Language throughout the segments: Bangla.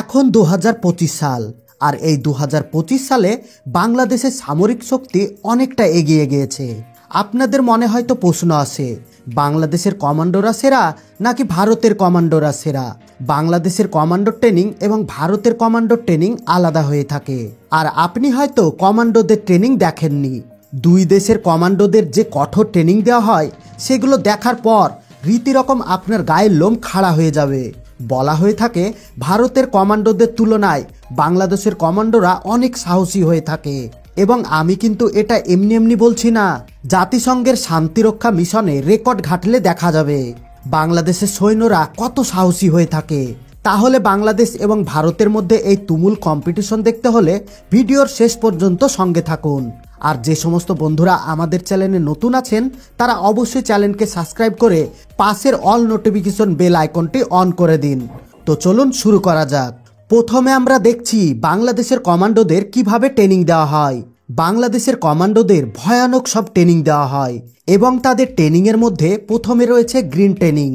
এখন ২০২৫ সাল, আর এই ২০২৫ সালে বাংলাদেশের সামরিক শক্তি অনেকটা এগিয়ে গিয়েছে। আপনাদের মনে হয়তো প্রশ্ন আসে, বাংলাদেশের কমান্ডোরা সেরা নাকি ভারতের কমান্ডোরা সেরা? বাংলাদেশের কমান্ডো ট্রেনিং এবং ভারতের কমান্ডো ট্রেনিং আলাদা হয়ে থাকে। আর আপনি হয়তো কমান্ডোদের ট্রেনিং দেখেননি। দুই দেশের কমান্ডোদের যে কঠোর ট্রেনিং দেওয়া হয়, সেগুলো দেখার পর রীতিরকম আপনার গায়ের লোম খাড়া হয়ে যাবে। বলা হয়ে থাকে, ভারতের কমান্ডোদের তুলনায় বাংলাদেশের কমান্ডোরা অনেক সাহসী হয়ে থাকে। এবং আমি কিন্তু এটা এমনি এমনি বলছি না, জাতিসংঘের শান্তিরক্ষা মিশনে রেকর্ড ঘাটলে দেখা যাবে বাংলাদেশের সৈন্যরা কত সাহসী হয়ে থাকে। তাহলে বাংলাদেশ এবং ভারতের মধ্যে এই তুমুল কম্পিটিশন দেখতে হলে ভিডিওর শেষ পর্যন্ত সঙ্গে থাকুন। আর যে সমস্ত বন্ধুরা আমাদের চ্যানেলে নতুন আছেন, তারা অবশ্যই চ্যানেলকে সাবস্ক্রাইব করে পাশের অল নোটিফিকেশন বেল আইকনটি অন করে দিন। তো চলুন শুরু করা যাক। প্রথমে আমরা দেখছি বাংলাদেশের কমান্ডোদের কিভাবে ট্রেনিং দেওয়া হয়। বাংলাদেশের কমান্ডোদের ভয়ানক সব ট্রেনিং দেওয়া হয় এবং তাদের ট্রেনিংয়ের মধ্যে প্রথমে রয়েছে গ্রিন ট্রেনিং।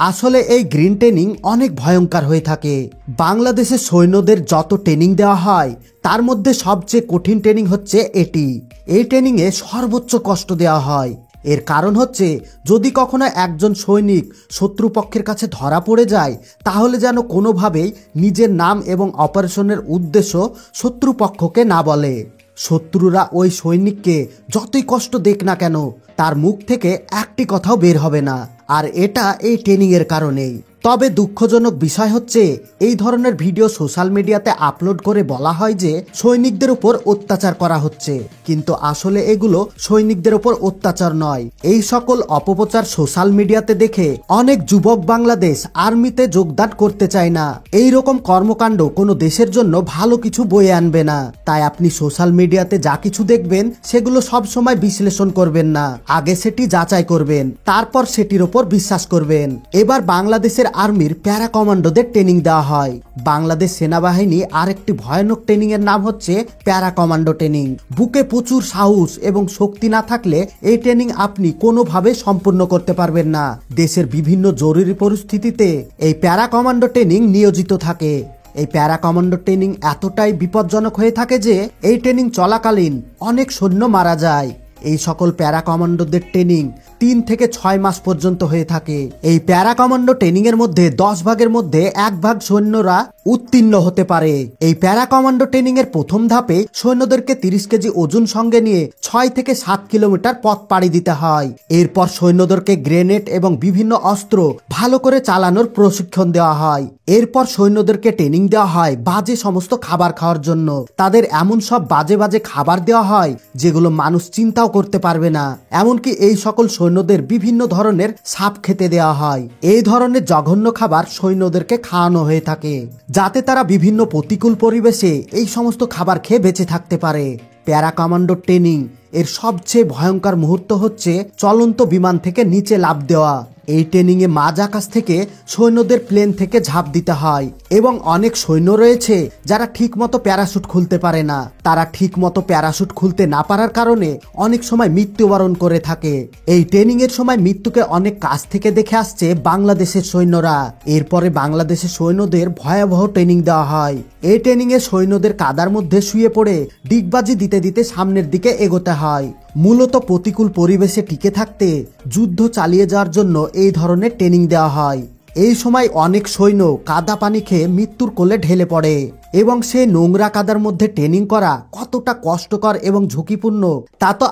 আসলে এই গ্রিন ট্রেনিং অনেক ভয়ঙ্কর হয়ে থাকে। বাংলাদেশের সৈন্যদের যত ট্রেনিং দেওয়া হয়, তার মধ্যে সবচেয়ে কঠিন ট্রেনিং হচ্ছে এটি। এই ট্রেনিংয়ে সর্বোচ্চ কষ্ট দেওয়া হয়। এর কারণ হচ্ছে, যদি কখনো একজন সৈনিক শত্রুপক্ষের কাছে ধরা পড়ে যায়, তাহলে যেন কোনোভাবেই নিজের নাম এবং অপারেশনের উদ্দেশ্য শত্রুপক্ষকে না বলে। শত্রুরা ওই সৈনিককে যতই কষ্ট দেখ না কেন, তার মুখ থেকে একটি কথাও বের হবে না। আর এটা এই ট্রেনিংয়ের কারণেই। তবে দুঃখজনক বিষয় হচ্ছে, এই ধরনের ভিডিও সোশ্যাল মিডিয়াতে আপলোড করে বলা হয় যে সৈনিকদের উপর অত্যাচার করা হচ্ছে, কিন্তু আসলে এগুলো সৈনিকদের উপর অত্যাচার নয়। এই সকল অপপ্রচার সোশ্যাল মিডিয়াতে দেখে অনেক যুবক বাংলাদেশ আর্মিতে যোগদান করতে চায় না। এই রকম কর্মকাণ্ড কোনো দেশের জন্য ভালো কিছু বয়ে আনবে না। তাই আপনি সোশ্যাল মিডিয়াতে যা কিছু দেখবেন, সেগুলো সব সময় বিশ্লেষণ করবেন না। আগে সেটি যাচাই করবেন, তারপর সেটির ওপর বিশ্বাস করবেন। এবার বাংলাদেশের আর্মির প্যারা কমান্ডোদের ট্রেনিং দেওয়া হয়। বাংলাদেশ সেনাবাহিনী আরেকটি ভয়ানক ট্রেনিং এর নাম হচ্ছে প্যারা কমান্ডো ট্রেনিং। বুকে প্রচুর সাহস এবং শক্তি না থাকলে এই ট্রেনিং আপনি কোনোভাবে সম্পূর্ণ করতে পারবেন না। দেশের বিভিন্ন জরুরি পরিস্থিতিতে এই প্যারা কমান্ডো ট্রেনিং নিয়োজিত থাকে। এই প্যারা কমান্ডো ট্রেনিং এতটাই বিপজ্জনক হয়ে থাকে যে এই ট্রেনিং চলাকালীন অনেক সৈন্য মারা যায়। এই সকল প্যারা কমান্ডোদের ট্রেনিং 3 থেকে 6 মাস পর্যন্ত হয়ে থাকে। এই প্যারা কমান্ডো ট্রেনিং এর মধ্যে 10 ভাগের মধ্যে 1 ভাগ সৈন্যরা উত্তীর্ণ হতে পারে। এই প্যারা কমান্ডো ট্রেনিং এর প্রথম ধাপে সৈন্যদেরকে 30 কেজি ওজন সঙ্গে নিয়ে 6 থেকে 7 কিলোমিটার পথ পাড়ি দিতে হয়। এরপর সৈন্যদেরকে গ্রেনেড এবং বিভিন্ন অস্ত্র ভালো করে চালানোর প্রশিক্ষণ দেওয়া হয়। এরপর সৈন্যদেরকে ট্রেনিং দেওয়া হয় বাজে সমস্ত খাবার খাওয়ার জন্য। তাদের এমন সব বাজে বাজে খাবার দেওয়া হয় যেগুলো মানুষ চিন্তাও করতে পারবে না। এমনকি এই সকল সৈন্যদের বিভিন্ন ধরনের সাপ খেতে দেওয়া হয়। এই ধরনের জঘন্য খাবার সৈন্যদেরকে খাওয়ানো হয়ে থাকে, যাতে তারা বিভিন্ন প্রতিকূল পরিবেশে এই সমস্ত খাবার খেয়ে বেঁচে থাকতে পারে। প্যারা কমান্ডো ট্রেনিং এর সবচেয়ে ভয়ঙ্কর মুহূর্ত হচ্ছে চলন্ত বিমান থেকে নিচে লাফ দেওয়া। এই ট্রেনিংয়ে মাঝ আকাশ থেকে সৈন্যদের প্লেন থেকে ঝাঁপ দিতে হয় এবং অনেক সৈন্য রয়েছে যারা ঠিকমতো প্যারাশুট খুলতে পারে না। তারা ঠিকমতো প্যারাশুট খুলতে না পারার কারণে অনেক সময় মৃত্যুবরণ করে থাকে। এই ট্রেনিং এর সময় মৃত্যুকে অনেক কাছ থেকে দেখে আসছে বাংলাদেশের সৈন্যরা। এরপরে বাংলাদেশের সৈন্যদের ভয়াবহ ট্রেনিং দেওয়া হয়। এই ট্রেনিং এ সৈন্যদের কাদার মধ্যে শুয়ে পড়ে ডিগবাজি দিতে দিতে সামনের দিকে এগোতে হয়। মূলত প্রতিকূল পরিবেশে টিকে থাকতে যুদ্ধ চালিয়ে যাওয়ার জন্য এই ধরনের ট্রেনিং দেওয়া হয়। এই সময় অনেক সৈন্য কাদা পানি খেয়ে মৃত্যুর কোলে ঢেলে পড়ে এবং সেই নোংরা কাদার মধ্যে ট্রেনিং করা কতটা কষ্টকর এবং ঝুঁকিপূর্ণ তা তো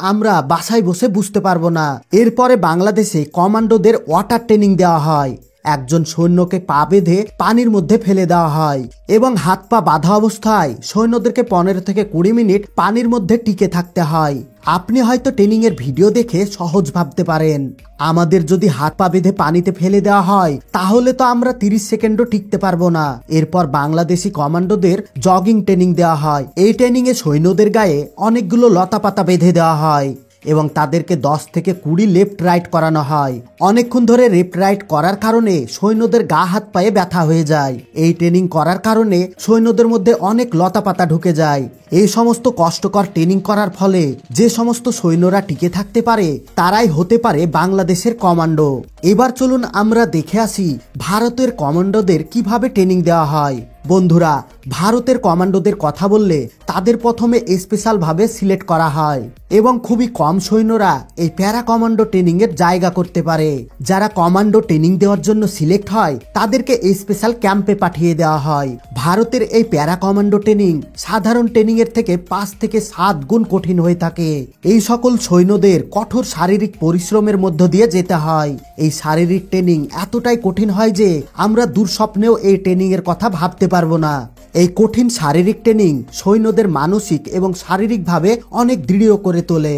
আমরা বাসায় বসে বুঝতে পারবো না। এরপরে বাংলাদেশে কমান্ডোদের ওয়াটার ট্রেনিং দেওয়া হয়। একজন সৈন্যকে পা বেঁধে পানির মধ্যে ফেলে দেওয়া হয় এবং হাত পা বাঁধা অবস্থায় সৈন্যদেরকে 15 থেকে 20 মিনিট পানির মধ্যে টিকে থাকতে হয়। আপনি হয়তো ট্রেনিং এর ভিডিও দেখে সহজ ভাবতে পারেন, আমাদের যদি হাত পা বেঁধে পানিতে ফেলে দেওয়া হয় তাহলে তো আমরা 30 সেকেন্ডও টিকতে পারবো না। এরপর বাংলাদেশি কমান্ডোদের জগিং ট্রেনিং দেওয়া হয়। এই ট্রেনিং এ সৈন্যদের গায়ে অনেকগুলো লতাপাতা বেঁধে দেওয়া হয় এবং তাদেরকে 10 থেকে 20 লেফট রাইট করানো হয়। অনেকক্ষণ ধরে লেফট রাইট করার কারণে সৈন্যদের গা হাত পায়ে ব্যথা হয়ে যায়। এই ট্রেনিং করার কারণে সৈন্যদের মধ্যে অনেক লতাপাতা ঢুকে যায়। এই সমস্ত কষ্টকর ট্রেনিং করার ফলে যে সমস্ত সৈন্যরা টিকে থাকতে পারে তারাই হতে পারে বাংলাদেশের কমান্ডো। এবার চলুন আমরা দেখে আসি ভারতের কমান্ডোদের কিভাবে ট্রেনিং দেওয়া হয়। বন্ধুরা, ভারতের কমান্ডোদের কথা বললে তাদের প্রথমে স্পেশালভাবে সিলেক্ট করা হয় এবং খুবই কম সৈন্যরা এই প্যারা কমান্ডো ট্রেনিং এর জায়গা করতে পারে। যারা কমান্ডো ট্রেনিং দেওয়ার জন্য সিলেক্ট হয় তাদেরকে স্পেশাল ক্যাম্পে পাঠিয়ে দেওয়া হয়। ভারতের এই প্যারা কমান্ডো ট্রেনিং সাধারণ ট্রেনিং এর থেকে 5 থেকে 7 গুণ কঠিন হয়ে থাকে। এই সকল সৈন্যদের কঠোর শারীরিক পরিশ্রমের মধ্য দিয়ে যেতে হয়। এই শারীরিক ট্রেনিং এতটাই কঠিন হয় যে আমরা দুঃস্বপ্নেও এই ট্রেনিং এর কথা ভাবতে পারবো না। এই কঠিন শারীরিক ট্রেনিং সৈন্যদের মানসিক এবং শারীরিকভাবে অনেক দৃঢ় করে তোলে।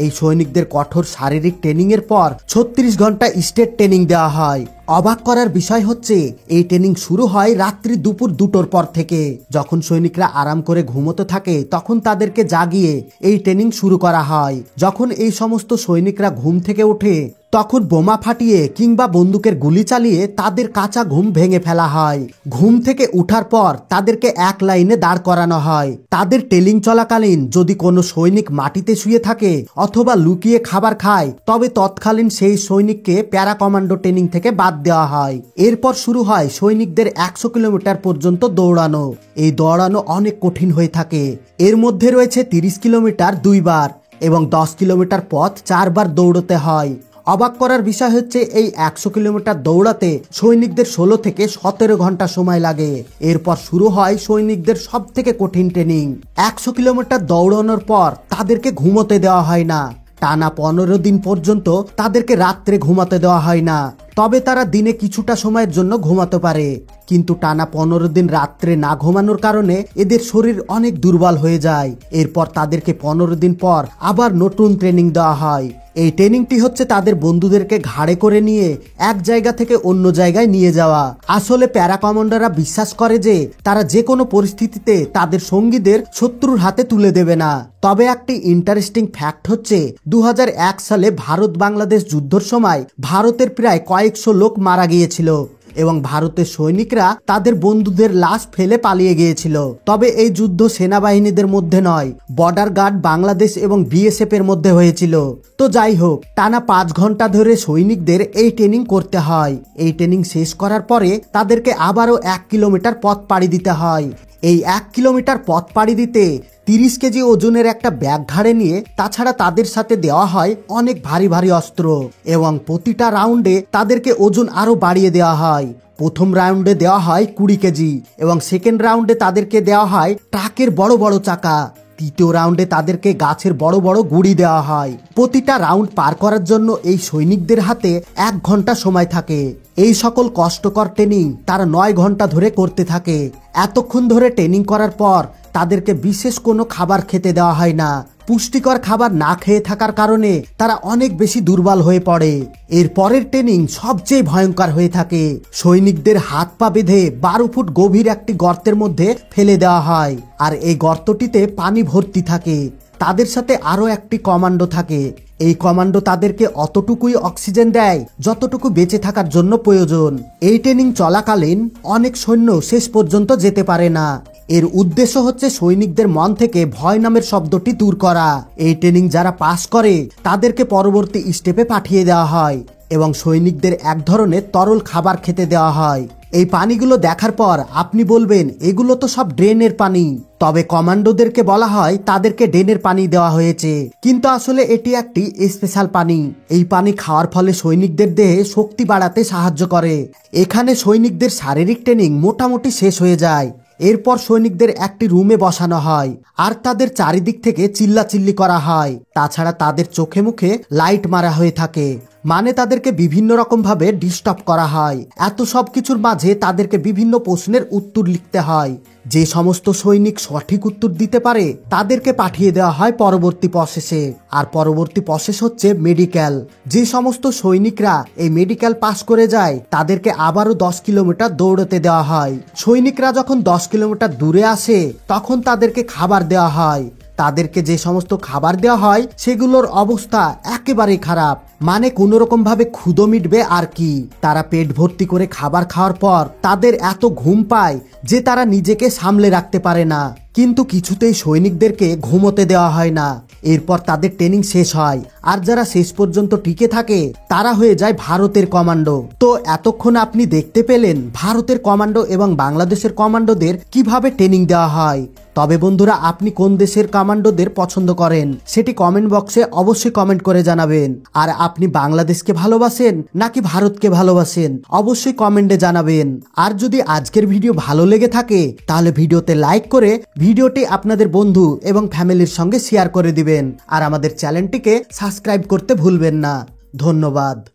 এই সৈনিকদের কঠোর শারীরিক ট্রেনিং এর পর 36 ঘন্টা স্টেট ট্রেনিং দেওয়া হয়। অবাক করার বিষয় হচ্ছে এই ট্রেনিং শুরু হয় রাত্রি দুপুর 2টোর পর থেকে। যখন সৈনিকরা আরাম করে ঘুমোতে থাকে তখন তাদেরকে জাগিয়ে এই ট্রেনিং শুরু করা হয়। যখন এই সমস্ত সৈনিকরা ঘুম থেকে ওঠে তখন বোমা ফাটিয়ে কিংবা বন্দুকের গুলি চালিয়ে তাদের কাঁচা ঘুম ভেঙে ফেলা হয়। ঘুম থেকে উঠার পর তাদেরকে এক লাইনে দাঁড় করানো হয়। তাদের ট্রেনিং চলাকালীন যদি কোনো সৈনিক মাটিতে শুয়ে থাকে অথবা লুকিয়ে খাবার খায় তবে তৎকালীন সেই সৈনিককে প্যারা কমান্ডো ট্রেনিং থেকে বাদ দেওয়া হয়। এরপর শুরু হয় সৈনিকদের 100 কিলোমিটার পর্যন্ত দৌড়ানো। এই দৌড়ানো অনেক কঠিন হয়ে থাকে। এর মধ্যে রয়েছে 30 কিলোমিটার 2 বার এবং 10 কিলোমিটার পথ 4 বার দৌড়তে হয়। অবাক করার বিষয় হচ্ছে এই 100 কিলোমিটার দৌড়াতে সৈনিকদের 16 থেকে 17 ঘন্টা সময় লাগে। এরপর শুরু হয় সৈনিকদের সব থেকে কঠিন ট্রেনিং। 100 কিলোমিটার দৌড়ানোর পর তাদেরকে ঘুমোতে দেওয়া হয় না। টানা 15 দিন পর্যন্ত তাদেরকে রাত্রে ঘুমাতে দেওয়া হয় না। তবে তারা দিনে কিছুটা সময়ের জন্য ঘুমাতে পারে, কিন্তু টানা 15 দিন রাত্রে না ঘুমানোর কারণে এদের শরীর অনেক দুর্বল হয়ে যায়। এরপর তাদেরকে 15 দিন পর আবার নতুন ট্রেনিং দেওয়া হয়। এই ট্রেনিংটি হচ্ছে তাদের বন্ধুদেরকে ঘাড়ে করে নিয়ে এক জায়গা থেকে অন্য জায়গায় নিয়ে যাওয়া। আসলে প্যারা কমান্ডাররা বিশ্বাস করে যে তারা যে কোনো পরিস্থিতিতে তাদের সঙ্গীদের শত্রুর হাতে তুলে দেবে না। তবে একটি ইন্টারেস্টিং ফ্যাক্ট হচ্ছে 2001 সালে ভারত বাংলাদেশ যুদ্ধের সময় ভারতের প্রায় কয়েকশো লোক মারা গিয়েছিল এবং ভারতের সৈনিকরা তাদের বন্ধুদের লাশ ফেলে পালিয়ে গিয়েছিল। তবে এই যুদ্ধ সেনাবাহিনীদের মধ্যে নয়, বর্ডার গার্ড বাংলাদেশ এবং বিএসএফ এর মধ্যে হয়েছিল। তো যাই হোক, টানা 5 ঘন্টা ধরে সৈনিকদের এই ট্রেনিং করতে হয়। এই ট্রেনিং শেষ করার পরে তাদেরকে আবারও 1 কিলোমিটার পথ পাড়ি দিতে হয়। এই 1 কিলোমিটার পথ পাড়ি দিতে 30 কেজি ওজনের একটা ব্যাগ ঘাড়ে নিয়ে, তাছাড়া তাদের সাথে দেওয়া হয় অনেক ভারী ভারী অস্ত্র এবং প্রতিটা রাউন্ডে তাদেরকে ওজন আরো বাড়িয়ে দেওয়া হয়। প্রথম রাউন্ডে দেওয়া হয় 20 কেজি এবং সেকেন্ড রাউন্ডে তাদেরকে দেওয়া হয় ট্রাকের বড় বড় চাকা। তৃতীয় রাউন্ডে তাদেরকে গাছের বড় বড় গুড়ি দেওয়া হয়। প্রতিটা রাউন্ড পার করার জন্য এই সৈনিকদের হাতে 1 ঘন্টা সময় থাকে। এই সকল কষ্টকর ট্রেনিং তারা 9 ঘন্টা ধরে করতে থাকে। এতক্ষণ ধরে ট্রেনিং করার পর তাদেরকে বিশেষ কোনো খাবার খেতে দেওয়া হয় না। পুষ্টিকর খাবার না খেয়ে থাকার কারণে তারা অনেক বেশি দুর্বল হয়ে পড়ে। এর পরের ট্রেনিং সবচেয়ে ভয়ঙ্কর হয়ে থাকে। সৈনিকদের হাত পা বেঁধে 12 ফুট গভীর একটি গর্তের মধ্যে ফেলে দেওয়া হয়, আর এই গর্তটিতে পানি ভর্তি থাকে। তাদের সাথে আরো একটি কমান্ডো থাকে। এই কমান্ডো তাদেরকে অতটুকুই অক্সিজেন দেয় যতটুকু বেঁচে থাকার জন্য প্রয়োজন। এই ট্রেনিং চলাকালীন অনেক সৈন্য শেষ পর্যন্ত যেতে পারে না। এর উদ্দেশ্য হচ্ছে সৈনিকদের মন থেকে ভয় নামের শব্দটি দূর করা। এই ট্রেনিং যারা পাস করে তাদেরকে পরবর্তী স্টেপে পাঠিয়ে দেওয়া হয় এবং সৈনিকদের এক ধরনের তরল খাবার খেতে দেওয়া হয়। এই পানিগুলো দেখার পর আপনি বলবেন এগুলো তো সব ড্রেনের পানি। তবে কমান্ডোদেরকে বলা হয় তাদেরকে ড্রেনের পানি দেওয়া হয়েছে, কিন্তু আসলে এটি একটি স্পেশাল পানি। এই পানি খাওয়ার ফলে সৈনিকদের দেহে শক্তি বাড়াতে সাহায্য করে। এখানে সৈনিকদের শারীরিক ট্রেনিং মোটামুটি শেষ হয়ে যায়। এরপর সৈনিকদের একটি রুমে বসানো হয় আর তাদের চারিদিক থেকে চিল্লাচিল্লি করা হয়। তাছাড়া তাদের চোখে মুখে লাইট মারা হয়ে থাকে, মানে তাদেরকে বিভিন্ন রকম ভাবে ডিস্টার্ব করা হয়। এত সব কিছুর মাঝে তাদেরকে বিভিন্ন প্রশ্নের উত্তর লিখতে হয়। যে সমস্ত সৈনিক সঠিক উত্তর দিতে পারে তাদেরকে পাঠিয়ে দেওয়া হয় পরবর্তী প্রসেসে। আর পরবর্তী প্রসেস হচ্ছে মেডিকেল। যে সমস্ত সৈনিকরা এই মেডিকেল পাস করে যায় তাদেরকে আবারও 10 কিলোমিটার দৌড়তে দেওয়া হয়। সৈনিকরা যখন 10 কিলোমিটার দূরে আসে তখন তাদেরকে খাবার দেওয়া হয়। তাদেরকে যে সমস্ত খাবার দেওয়া হয় সেগুলোর অবস্থা একেবারেই খারাপ, মানে কোনো রকম ভাবে ক্ষুধা মিটবে আর কি। তারা পেট ভর্তি করে খাবার খাওয়ার পর তাদের এত ঘুম পায় যে তারা নিজেকে সামলে রাখতে পারে না, কিন্তু কিছুতেই সৈনিকদেরকে ঘুমোতে দেওয়া হয় না। এরপর তাদের ট্রেনিং শেষ হয় আর যারা শেষ পর্যন্ত টিকে থাকে তারা হয়ে যায় ভারতের কমান্ডো। তো এতক্ষণ আপনি দেখতে পেলেন ভারতের কমান্ডো এবং বাংলাদেশের কমান্ডোদের কিভাবে ট্রেনিং দেওয়া হয়। তবে বন্ধুরা, আপনি কোন দেশের কমান্ডোদের পছন্দ করেন সেটি কমেন্ট বক্সে অবশ্যই কমেন্ট করে জানাবেন। আর আপনি বাংলাদেশকে ভালোবাসেন নাকি ভারতকে ভালোবাসেন অবশ্যই কমেন্টে জানাবেন। আর যদি আজকের ভিডিও ভালো লেগে থাকে তাহলে ভিডিওতে লাইক করে ভিডিওটি আপনাদের বন্ধু এবং ফ্যামিলির সঙ্গে শেয়ার করে দিবেন। আর আমাদের চ্যানেলটিকে সাবস্ক্রাইব করতে ভুলবেন না। ধন্যবাদ।